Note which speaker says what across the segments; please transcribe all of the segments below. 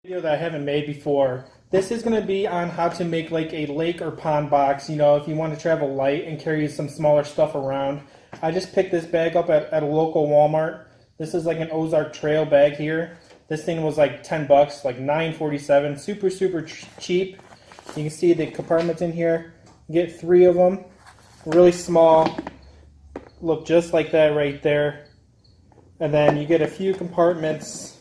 Speaker 1: Video that I haven't made before. This is going to be on how to make like a lake or pond box, if you want to travel light and carry some smaller stuff around. I just picked this bag up at a local Walmart. This is like an Ozark Trail bag here. This thing was like 10 bucks, like $9.47, super cheap. You can see the compartments in here. You get 3 of them, really small, look just like that right there. And then you get a few compartments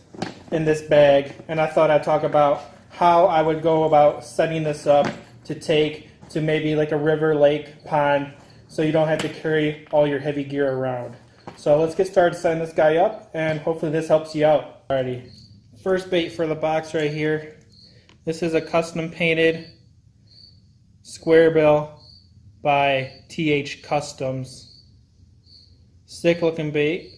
Speaker 1: in this bag, and I thought I'd talk about how I would go about setting this up to take to maybe like a river, lake, pond, so you don't have to carry all your heavy gear around. So let's get started setting this guy up, and hopefully this helps you out. Alrighty, first bait for the box right here. This is a custom painted square bill by TH Customs. Sick looking bait,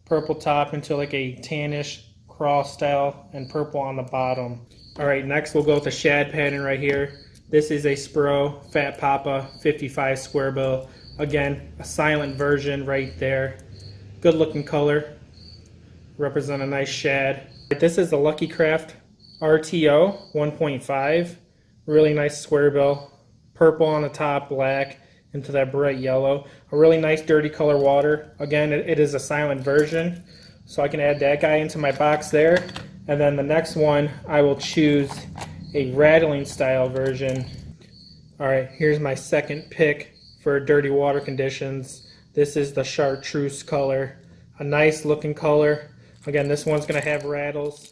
Speaker 1: purple top into like a tannish cross style and purple on the bottom. Alright, next we'll go with the shad pattern right here. This is a Spro Fat Papa 55 square bill. Again, a silent version right there. Good looking color. Represent a nice shad. This is the Lucky Craft RTO 1.5. Really nice square bill. Purple on the top, black into that bright yellow. A really nice dirty color water. Again, it is a silent version, so I can add that guy into my box there. And then the next one, I will choose a rattling style version. Alright, here's my second pick for dirty water conditions. This is the chartreuse color. A nice looking color. Again, this one's going to have rattles.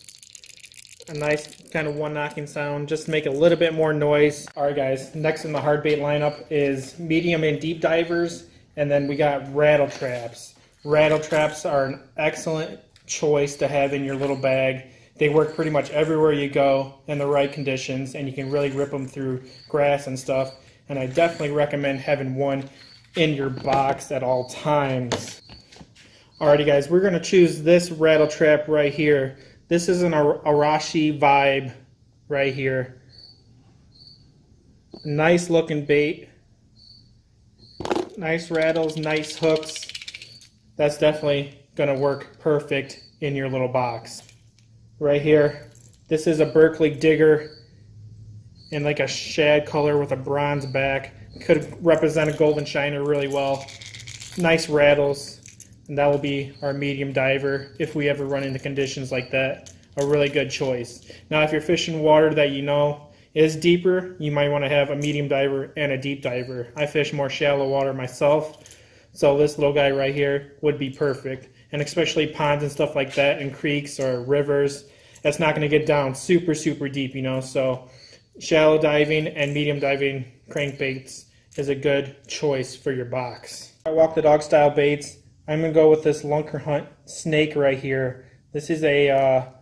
Speaker 1: A nice kind of one knocking sound, just to make a little bit more noise. Alright guys, next in the hard bait lineup is medium and deep divers, and then we got rattle traps. Rattle traps are an excellent choice to have in your little bag. They work pretty much everywhere you go in the right conditions, and you can really rip them through grass and stuff. And I definitely recommend having one in your box at all times. Alrighty guys, we're going to choose this rattle trap right here. This is an Arashi Vibe right here. Nice looking bait. Nice rattles, nice hooks. That's definitely going to work perfect in your little box. Right here, this is a Berkeley Digger in like a shad color with a bronze back. Could represent a golden shiner really well. Nice rattles. And that will be our medium diver if we ever run into conditions like that. A really good choice. Now if you're fishing water that you know is deeper, you might want to have a medium diver and a deep diver. I fish more shallow water myself, so this little guy right here would be perfect. And especially ponds and stuff like that, and creeks or rivers, that's not going to get down super deep, so shallow diving and medium diving crankbaits is a good choice for your box. I walk the dog style baits. I'm going to go with this Lunker Hunt snake right here. This is a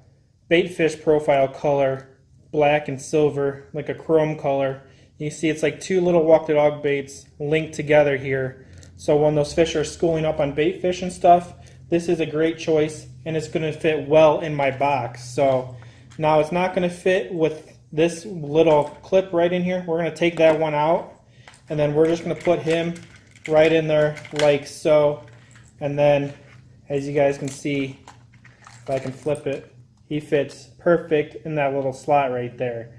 Speaker 1: bait fish profile color, black and silver, like a chrome color. You see it's like 2 little walk the dog baits linked together here. So when those fish are schooling up on bait fish and stuff, this is a great choice, and it's going to fit well in my box. So now it's not going to fit with this little clip right in here. We're going to take that one out, and then we're just going to put him right in there like so. And then, as you guys can see, if I can flip it, he fits perfect in that little slot right there.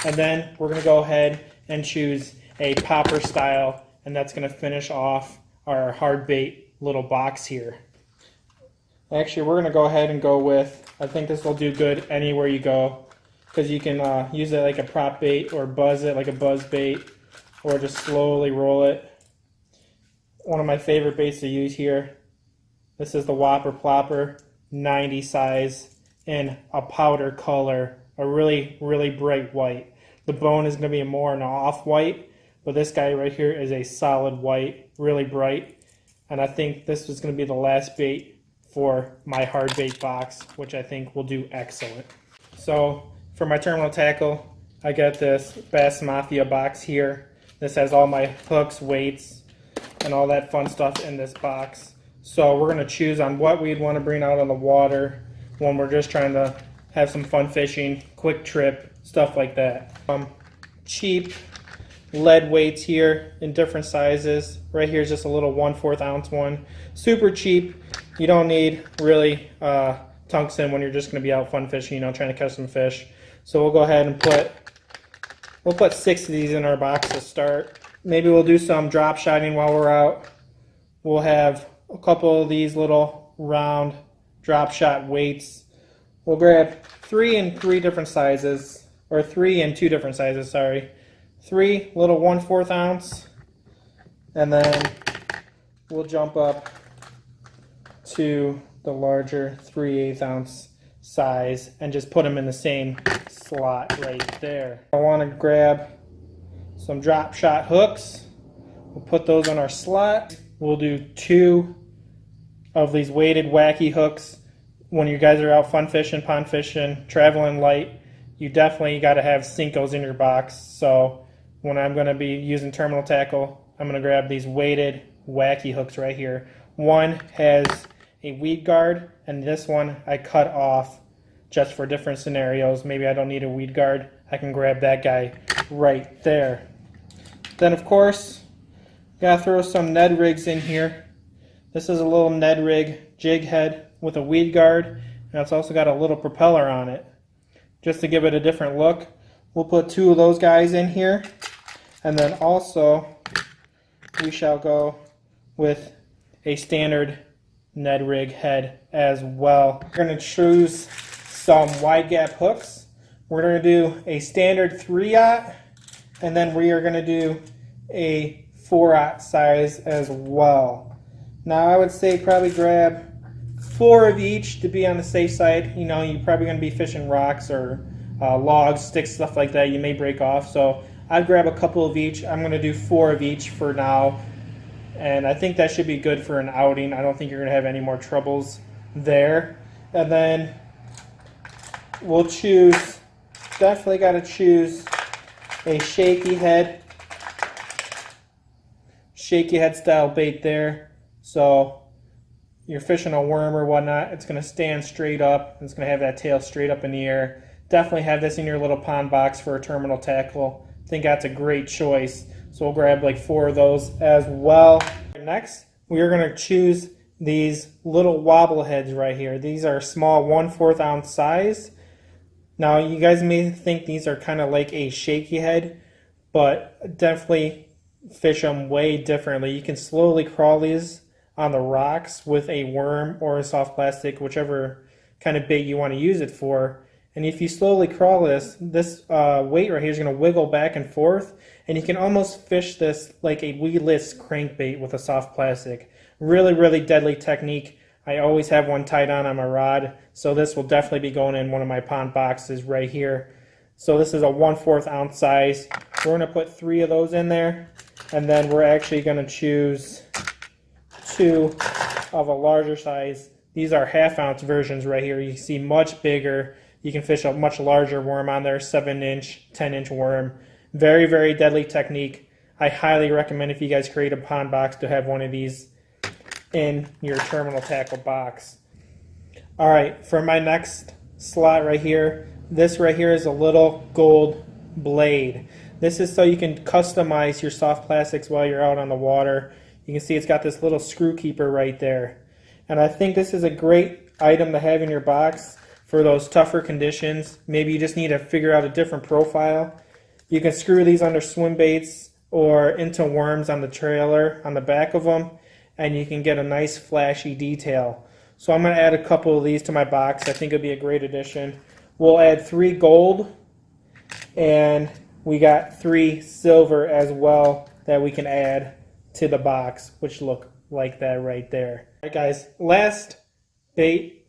Speaker 1: And then we're going to go ahead and choose a popper style, and that's going to finish off our hard bait little box here. Actually, we're going to go ahead and go with, I think this will do good anywhere you go, because you can use it like a prop bait or buzz it like a buzz bait, or just slowly roll it. One of my favorite baits to use here. This is the Whopper Plopper 90 size in a powder color, a really bright white. The bone is going to be more an off-white, but this guy right here is a solid white, really bright. And I think this is going to be the last bait for my hard bait box, which I think will do excellent. So for my terminal tackle, I got this Bass Mafia box here. This has all my hooks, weights, and all that fun stuff in this box. So we're going to choose on what we'd want to bring out on the water when we're just trying to have some fun fishing, quick trip, stuff like that. Cheap lead weights here in different sizes. Right here is just a little 1/4 ounce one. Super cheap. You don't need really tungsten when you're just going to be out fun fishing, trying to catch some fish. So we'll go ahead and put 6 of these in our box to start. Maybe we'll do some drop shotting while we're out. We'll have a couple of these little round drop shot weights. We'll grab 3 in 3 different sizes, or 3 in 2 different sizes, sorry. 3 little 1/4 ounce, and then we'll jump up to the larger 3/8 ounce size and just put them in the same slot right there. I want to grab some drop shot hooks. We'll put those on our slot. We'll do 2 of these weighted wacky hooks. When you guys are out fun fishing, pond fishing, traveling light, you definitely got to have Senkos in your box. So when I'm going to be using terminal tackle, I'm going to grab these weighted wacky hooks right here. One has a weed guard, and this one I cut off just for different scenarios. Maybe I don't need a weed guard. I can grab that guy right there. Then of course, gotta throw some Ned rigs in here. This is a little Ned rig jig head with a weed guard, and it's also got a little propeller on it. Just to give it a different look, we'll put 2 of those guys in here, and then also we shall go with a standard Ned rig head as well. We're going to choose some wide gap hooks. We're going to do a standard 3/0, and then we are going to do a 4/0 size as well. Now I would say probably grab 4 of each to be on the safe side. You're probably going to be fishing rocks or logs, sticks, stuff like that. You may break off, so I'd grab a couple of each. I'm going to do 4 of each for now, and I think that should be good for an outing. I don't think you're going to have any more troubles there. And then we'll choose, definitely got to choose a shaky head style bait there. So you're fishing a worm or whatnot, it's going to stand straight up. It's going to have that tail straight up in the air. Definitely have this in your little pond box for a terminal tackle. I think that's a great choice. So we'll grab like 4 of those as well. Next, we are going to choose these little wobble heads right here. These are small 1/4 ounce size. Now you guys may think these are kind of like a shaky head, but definitely fish them way differently. You can slowly crawl these on the rocks with a worm or a soft plastic, whichever kind of bait you want to use it for. And if you slowly crawl this weight right here is going to wiggle back and forth, and you can almost fish this like a weedless crankbait with a soft plastic. Really, really deadly technique. I always have one tied on my rod, so this will definitely be going in one of my pond boxes right here. So this is a 1/4 ounce size. We're going to put 3 of those in there, and then we're actually going to choose 2 of a larger size. These are 1/2 ounce versions right here. You see much bigger. You can fish a much larger worm on there, 7-inch, 10-inch worm. Very, very deadly technique. I highly recommend if you guys create a pond box to have one of these in your terminal tackle box. Alright, for my next slot right here, this right here is a little gold blade. This is so you can customize your soft plastics while you're out on the water. You can see it's got this little screw keeper right there. And I think this is a great item to have in your box for those tougher conditions. Maybe you just need to figure out a different profile. You can screw these under swim baits or into worms on the trailer on the back of them, and you can get a nice flashy detail. So I'm going to add a couple of these to my box. I think it'd be a great addition. We'll add 3 gold, and we got 3 silver as well that we can add to the box, which look like that right there. All right, guys, last bait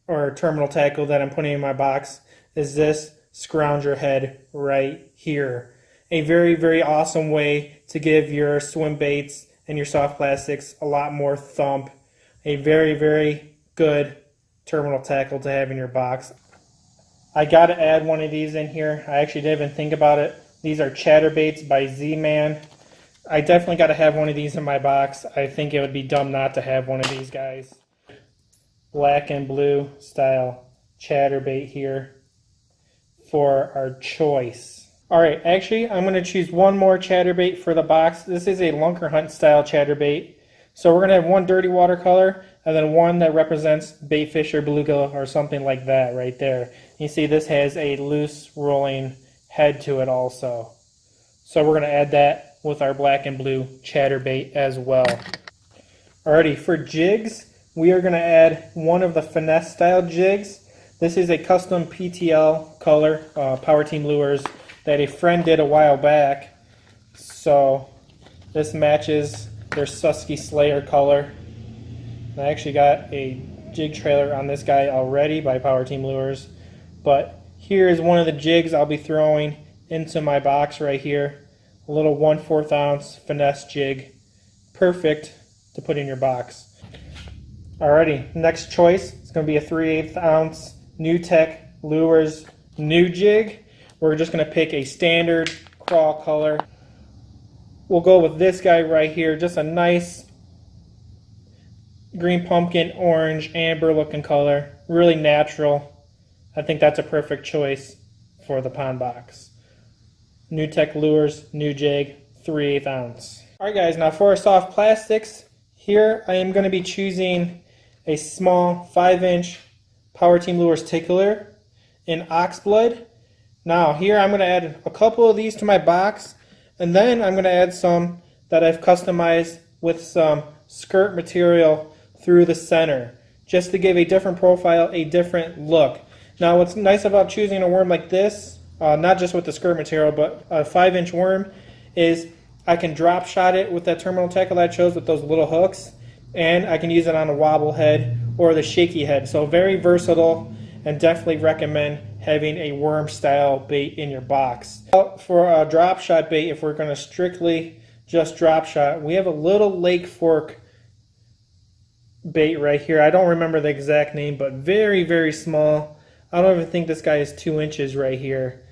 Speaker 1: or terminal tackle that I'm putting in my box is this scrounger head right here. A very, very awesome way to give your swim baits and your soft plastics a lot more thump. A very, very good terminal tackle to have in your box. I got to add one of these in here. I actually didn't even think about it. These are chatterbaits by Z-Man. I definitely got to have one of these in my box. I think it would be dumb not to have one of these guys. Black and blue style chatterbait here for our choice. Alright, actually I'm going to choose one more chatterbait for the box. This is a Lunker Hunt style chatterbait. So we're going to have one dirty watercolor and then one that represents baitfish or bluegill or something like that right there. You see this has a loose rolling head to it also. So we're going to add that with our black and blue chatterbait as well. Alrighty, for jigs, we are going to add one of the finesse style jigs. This is a custom PTL color, Power Team Lures, that a friend did a while back. So this matches their Susky Slayer color. I actually got a jig trailer on this guy already by Power Team Lures. But here is one of the jigs I'll be throwing into my box right here. A little 1/4 ounce finesse jig. Perfect to put in your box. Alrighty, next choice is going to be a 3/8 ounce New Tech Lures new jig. We're just going to pick a standard crawl color. We'll go with this guy right here, just a nice green pumpkin, orange, amber looking color. Really natural. I think that's a perfect choice for the pond box. New Tech Lures, new jig, 3/8 ounce. Alright guys, now for our soft plastics, here I am going to be choosing a small 5-inch Power Team Lures tickler in oxblood. Now here I'm going to add a couple of these to my box, and then I'm going to add some that I've customized with some skirt material through the center, just to give a different profile, a different look. Now what's nice about choosing a worm like this, not just with the skirt material, but a 5-inch worm, is I can drop shot it with that terminal tackle that I chose with those little hooks, and I can use it on a wobble head or the shaky head. So very versatile, and definitely recommend having a worm style bait in your box. For a drop shot bait, if we're going to strictly just drop shot, we have a little Lake Fork bait right here. I don't remember the exact name, but very, very small. I don't even think this guy is 2 inches right here.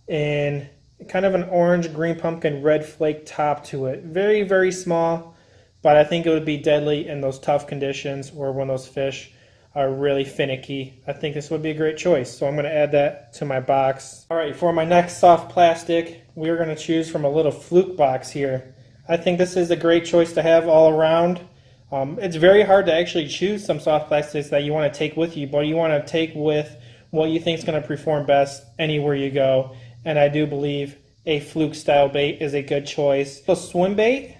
Speaker 1: And kind of an orange, green pumpkin, red flake top to it. Very, very small, but I think it would be deadly in those tough conditions or when those fish are really finicky. I think this would be a great choice, so I'm going to add that to my box. Alright, for my next soft plastic, we are going to choose from a little fluke box here. I think this is a great choice to have all around. It's very hard to actually choose some soft plastics that you want to take with you, but you want to take with what you think is going to perform best anywhere you go. And I do believe a fluke style bait is a good choice. So swim bait,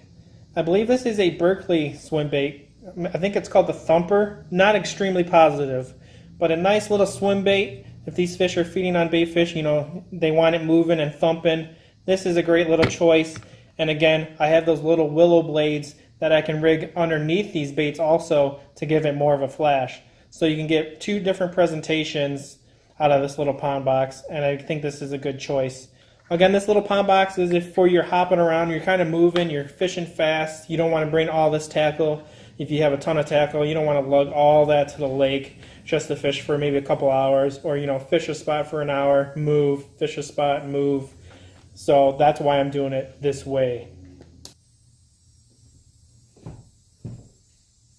Speaker 1: I believe this is a Berkley swim bait. I think it's called the Thumper. Not extremely positive, but a nice little swim bait. If these fish are feeding on bait fish, you know, they want it moving and thumping. This is a great little choice. And again, I have those little willow blades that I can rig underneath these baits also to give it more of a flash. So you can get two different presentations out of this little pond box, and I think this is a good choice. Again, this little pond box is if for you're hopping around, you're kind of moving, you're fishing fast, you don't want to bring all this tackle. If you have a ton of tackle, you don't want to lug all that to the lake just to fish for maybe a couple hours, or you know, fish a spot for an hour, move, fish a spot, move. So that's why I'm doing it this way.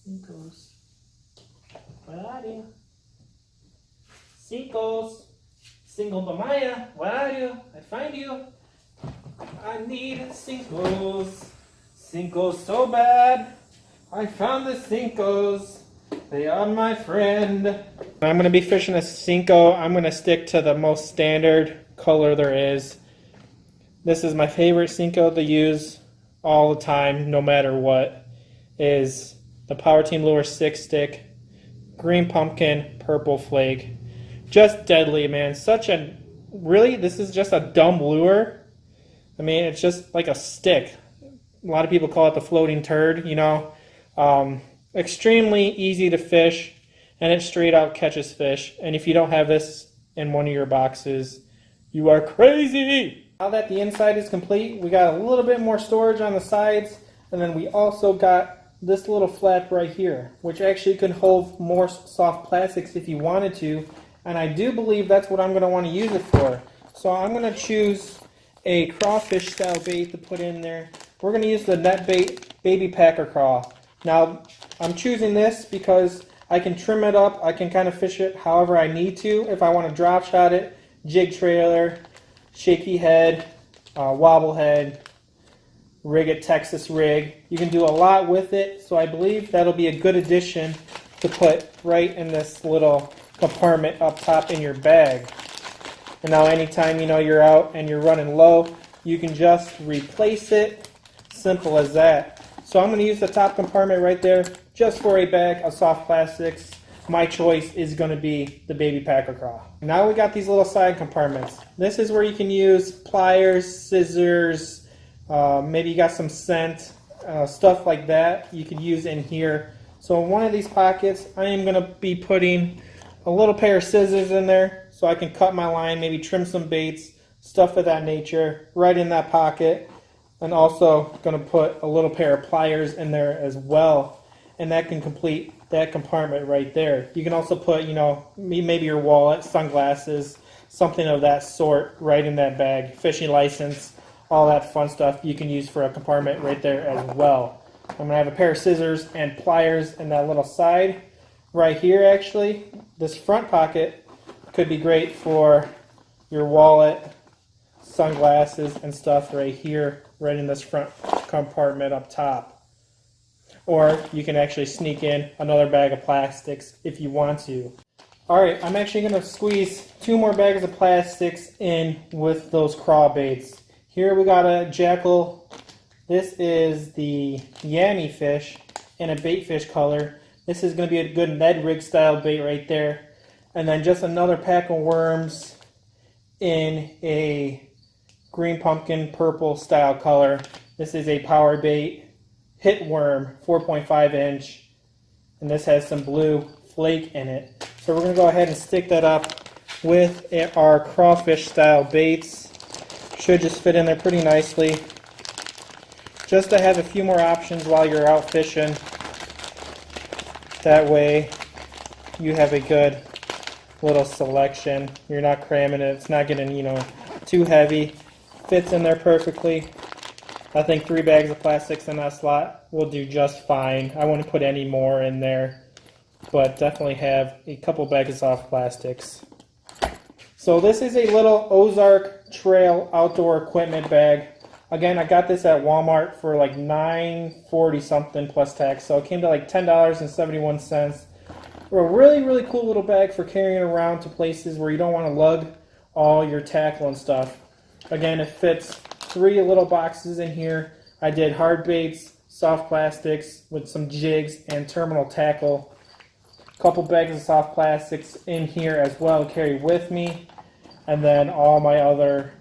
Speaker 1: Cincos. Where are you? Cincos. Single Bamaya, where are you? I find you. I need Cincos. Cincos so bad. I found the Cincos. They are my friend. I'm going to be fishing a Cinco. I'm going to stick to the most standard color there is. This is my favorite Cinco to use all the time, no matter what, is the Power Team Lure 6-stick, green pumpkin, purple flake. Just deadly, man. Such a, really, this is just a dumb lure. I mean, it's just like a stick. A lot of people call it the floating turd, you know. Extremely easy to fish, and it straight out catches fish. And if you don't have this in one of your boxes, you are crazy. Now that the inside is complete, we got a little bit more storage on the sides, and then we also got this little flap right here, which actually can hold more soft plastics if you wanted to, and I do believe that's what I'm going to want to use it for. So I'm going to choose a crawfish style bait to put in there. We're going to use the net bait baby packer craw. Now I'm choosing this because I can trim it up, I can kind of fish it however I need to. If I want to drop shot it, jig trailer, shaky head, wobble head, rig it Texas rig. You can do a lot with it, so I believe that'll be a good addition to put right in this little compartment up top in your bag. And now anytime you're out and you're running low, you can just replace it. Simple as that. So I'm going to use the top compartment right there just for a bag of soft plastics. My choice is going to be the Baby Packer Craw. Now we got these little side compartments. This is where you can use pliers, scissors, maybe you got some scent, stuff like that you could use in here. So in one of these pockets, I am going to be putting a little pair of scissors in there so I can cut my line, maybe trim some baits, stuff of that nature, right in that pocket. And also going to put a little pair of pliers in there as well. And that can complete that compartment right there. You can also put, maybe your wallet, sunglasses, something of that sort right in that bag. Fishing license, all that fun stuff you can use for a compartment right there as well. I'm going to have a pair of scissors and pliers in that little side. Right here, actually, this front pocket could be great for your wallet, sunglasses, and stuff right here, right in this front compartment up top. Or you can actually sneak in another bag of plastics if you want to. Alright, I'm actually going to squeeze 2 more bags of plastics in with those craw baits. Here we got a jackal. This is the yammy fish in a bait fish color. This is going to be a good Ned rig style bait right there. And then just another pack of worms in a green pumpkin purple style color. This is a power bait hit worm, 4.5 inch, and this has some blue flake in it. So we're going to go ahead and stick that up with our crawfish style baits. Should just fit in there pretty nicely. Just to have a few more options while you're out fishing. That way you have a good little selection. You're not cramming it. It's not getting, too heavy. Fits in there perfectly. I think 3 bags of plastics in that slot will do just fine. I wouldn't put any more in there, but definitely have a couple bags of soft plastics. So this is a little Ozark Trail outdoor equipment bag. Again, I got this at Walmart for like $9.40 something plus tax, so it came to like $10.71. A really, really cool little bag for carrying around to places where you don't want to lug all your tackle and stuff. Again, it fits 3 little boxes in here. I did hard baits, soft plastics with some jigs and terminal tackle. A couple bags of soft plastics in here as well to carry with me. And then all my other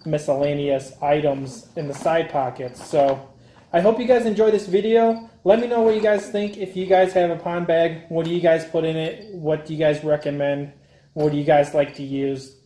Speaker 1: miscellaneous items in the side pockets. So I hope you guys enjoy this video. Let me know what you guys think. If you guys have a pond bag, what do you guys put in it? What do you guys recommend? What do you guys like to use?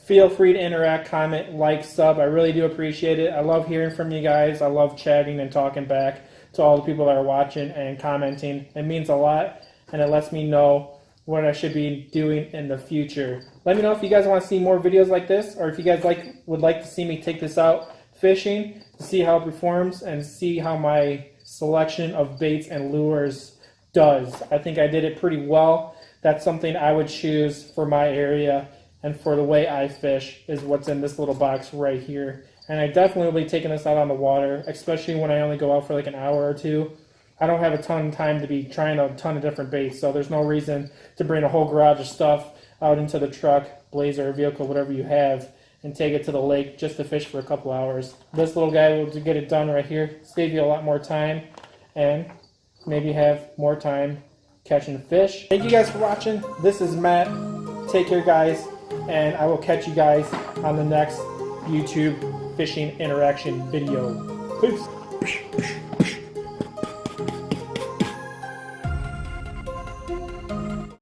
Speaker 1: Feel free to interact, comment, like, sub. I really do appreciate it. I love hearing from you guys. I love chatting and talking back to all the people that are watching and commenting. It means a lot, and it lets me know what I should be doing in the future. Let me know if you guys want to see more videos like this, or if you guys would like to see me take this out fishing to see how it performs and see how my selection of baits and lures does. I think I did it pretty well. That's something I would choose for my area. And for the way I fish is what's in this little box right here. And I definitely will be taking this out on the water, especially when I only go out for like an hour or 2. I don't have a ton of time to be trying a ton of different baits, so there's no reason to bring a whole garage of stuff out into the truck, blazer, or vehicle, whatever you have, and take it to the lake just to fish for a couple hours. This little guy will get it done right here, save you a lot more time, and maybe have more time catching fish. Thank you guys for watching. This is Matt. Take care, guys. And I will catch you guys on the next YouTube fishing interaction video. Peace.